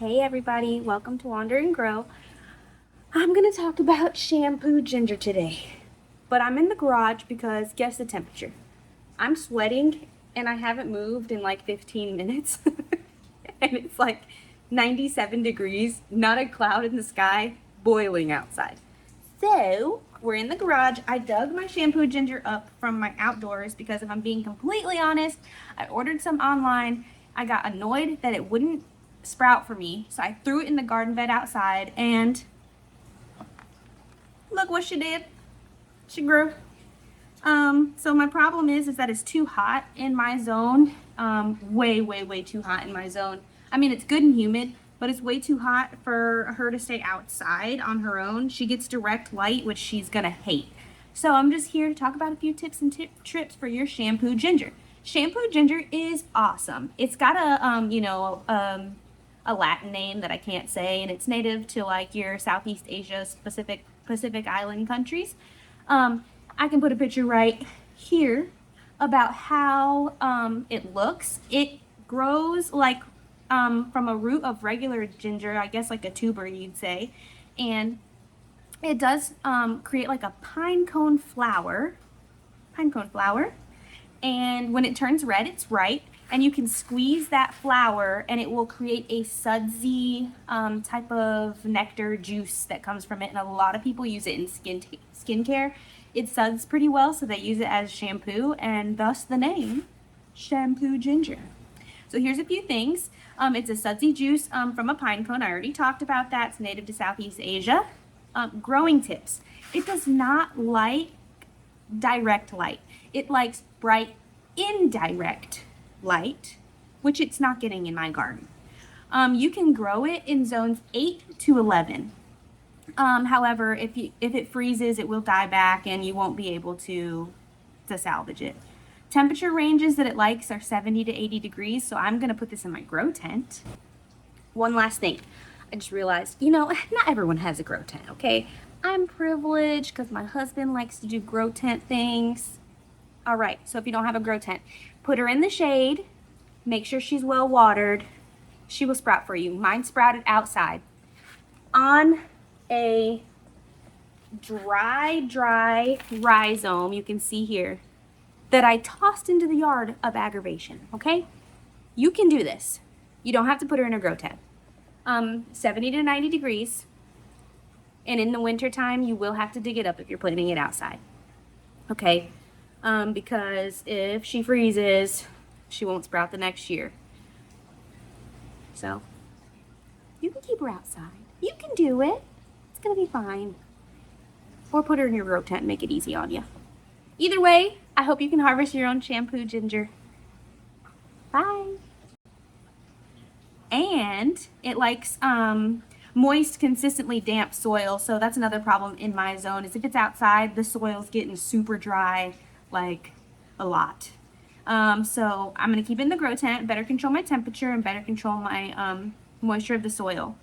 Hey everybody, welcome to Wander and Grow. I'm gonna talk about shampoo ginger today, but I'm in the garage because guess the temperature. I'm sweating and I haven't moved in like 15 minutes and it's like 97 degrees, not a cloud in the sky, boiling outside. So we're in the garage. I dug my shampoo ginger up from my outdoors because if I'm being completely honest, I ordered some online. I got annoyed that it wouldn't sprout for me, so I threw it in the garden bed outside and look what she did. She grew. So my problem is that it's too hot in my zone. Way too hot in my zone. I mean, it's good and humid, but it's way too hot for her to stay outside on her own. She gets direct light, which she's gonna hate. So I'm just here to talk about a few tips and trips for your shampoo ginger. Shampoo ginger is awesome. It's got a Latin name that I can't say, and it's native to like your Southeast Asia, Pacific Island countries. I can put a picture right here about how it looks. It grows like from a root of regular ginger, I guess like a tuber you'd say, and it does create like a pine cone flower, and when it turns red, it's ripe, and you can squeeze that flower and it will create a sudsy type of nectar juice that comes from it, and a lot of people use it in skincare. It suds pretty well, so they use it as shampoo, and thus the name shampoo ginger. So here's a few things. It's a sudsy juice from a pine cone. I already talked about that. It's native to Southeast Asia. Growing tips. It does not like direct light. It likes bright indirect light, which it's not getting in my garden. You can grow it in zones 8 to 11. However, if it freezes, it will die back and you won't be able to salvage it. Temperature ranges that it likes are 70 to 80 degrees, so I'm gonna put this in my grow tent. One last thing. I just realized, not everyone has a grow tent, okay? I'm privileged because my husband likes to do grow tent things. All right, so if you don't have a grow tent, put her in the shade, make sure she's well watered. She will sprout for you. Mine sprouted outside on a dry rhizome, you can see here, that I tossed into the yard of aggravation, okay? You can do this. You don't have to put her in a grow tent. 70 to 90 degrees, and in the winter time, you will have to dig it up if you're planting it outside, okay? Because if she freezes, she won't sprout the next year. So, you can keep her outside. You can do it. It's gonna be fine. Or put her in your grow tent and make it easy on you. Either way, I hope you can harvest your own shampoo ginger. Bye. And it likes moist, consistently damp soil. So that's another problem in my zone is if it's outside, the soil's getting super dry, like a lot. So I'm gonna keep it in the grow tent, better control my temperature and better control my moisture of the soil.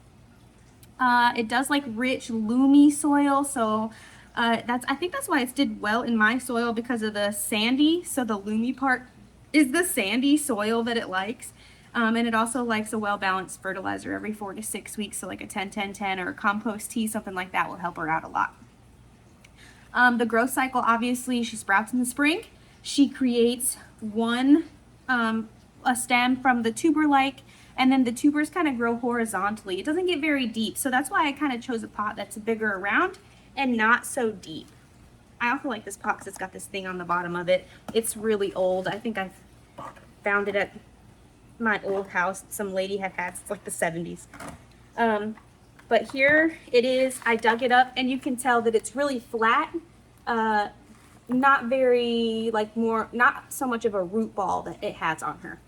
It does like rich, loomy soil, so I think that's why it's did well in my soil because of the sandy. So the loomy part is the sandy soil that it likes. And it also likes a well-balanced fertilizer every 4 to 6 weeks. So like a 10-10-10 or a compost tea, something like that will help her out a lot. The growth cycle, obviously, she sprouts in the spring. She creates a stem from the tuber-like, and then the tubers kind of grow horizontally. It doesn't get very deep, so that's why I kind of chose a pot that's bigger around and not so deep. I also like this pot because it's got this thing on the bottom of it. It's really old. I think I found it at my old house. Some lady had it's like the 70s. But here it is. I dug it up and you can tell that it's really flat. Not very, not so much of a root ball that it has on her.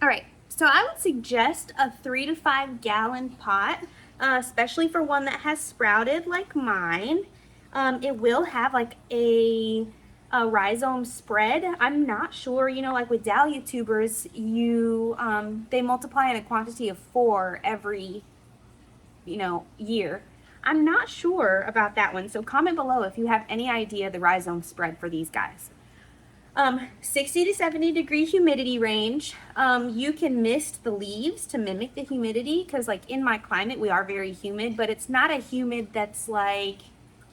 All right, so I would suggest a 3 to 5 gallon pot, especially for one that has sprouted like mine. It will have like a rhizome spread. I'm not sure, like with dahlia tubers, they multiply in a quantity of 4 every, year. I'm not sure about that one, so comment below if you have any idea the rhizome spread for these guys. 60 to 70 degree humidity range. You can mist the leaves to mimic the humidity because like in my climate we are very humid, but it's not a humid that's like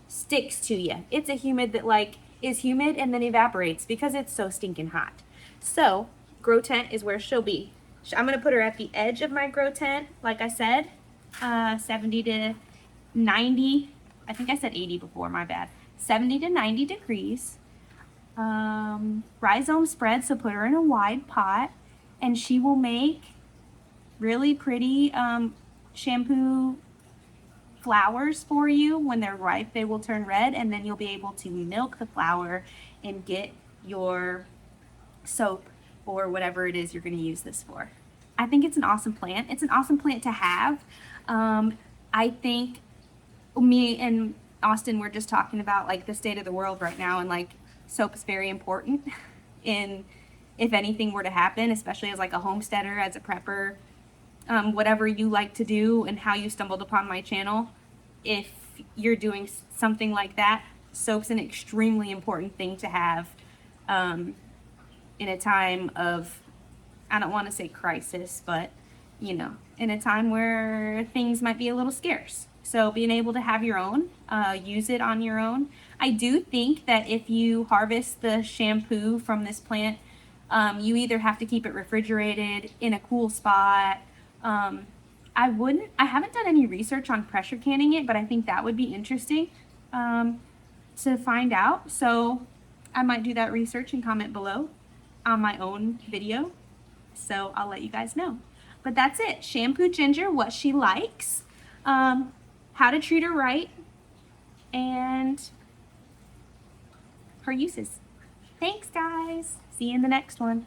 sticks to you. It's a humid that like is humid and then evaporates because it's so stinking hot. So grow tent is where she'll be. I'm gonna put her at the edge of my grow tent, like I said, 70 to 90. I think I said 80 before, my bad. 70 to 90 degrees. Rhizome spread, so put her in a wide pot and she will make really pretty shampoo flowers for you. When they're ripe, they will turn red, and then you'll be able to milk the flower and get your soap or whatever it is you're going to use this for. I think it's an awesome plant. It's an awesome plant to have. I think me and Austin were just talking about like the state of the world right now, and like soap is very important in if anything were to happen, especially as like a homesteader, as a prepper, whatever you like to do and how you stumbled upon my channel. If you're doing something like that, soap's an extremely important thing to have in a time of, I don't want to say crisis, but you know, in a time where things might be a little scarce. So being able to have your own, use it on your own. I do think that if you harvest the shampoo from this plant, you either have to keep it refrigerated in a cool spot. I haven't done any research on pressure canning it, but I think that would be interesting to find out. So I might do that research and comment below on my own video. So I'll let you guys know. But that's it. Shampoo Ginger, what she likes, how to treat her right, and her uses. Thanks, guys. See you in the next one.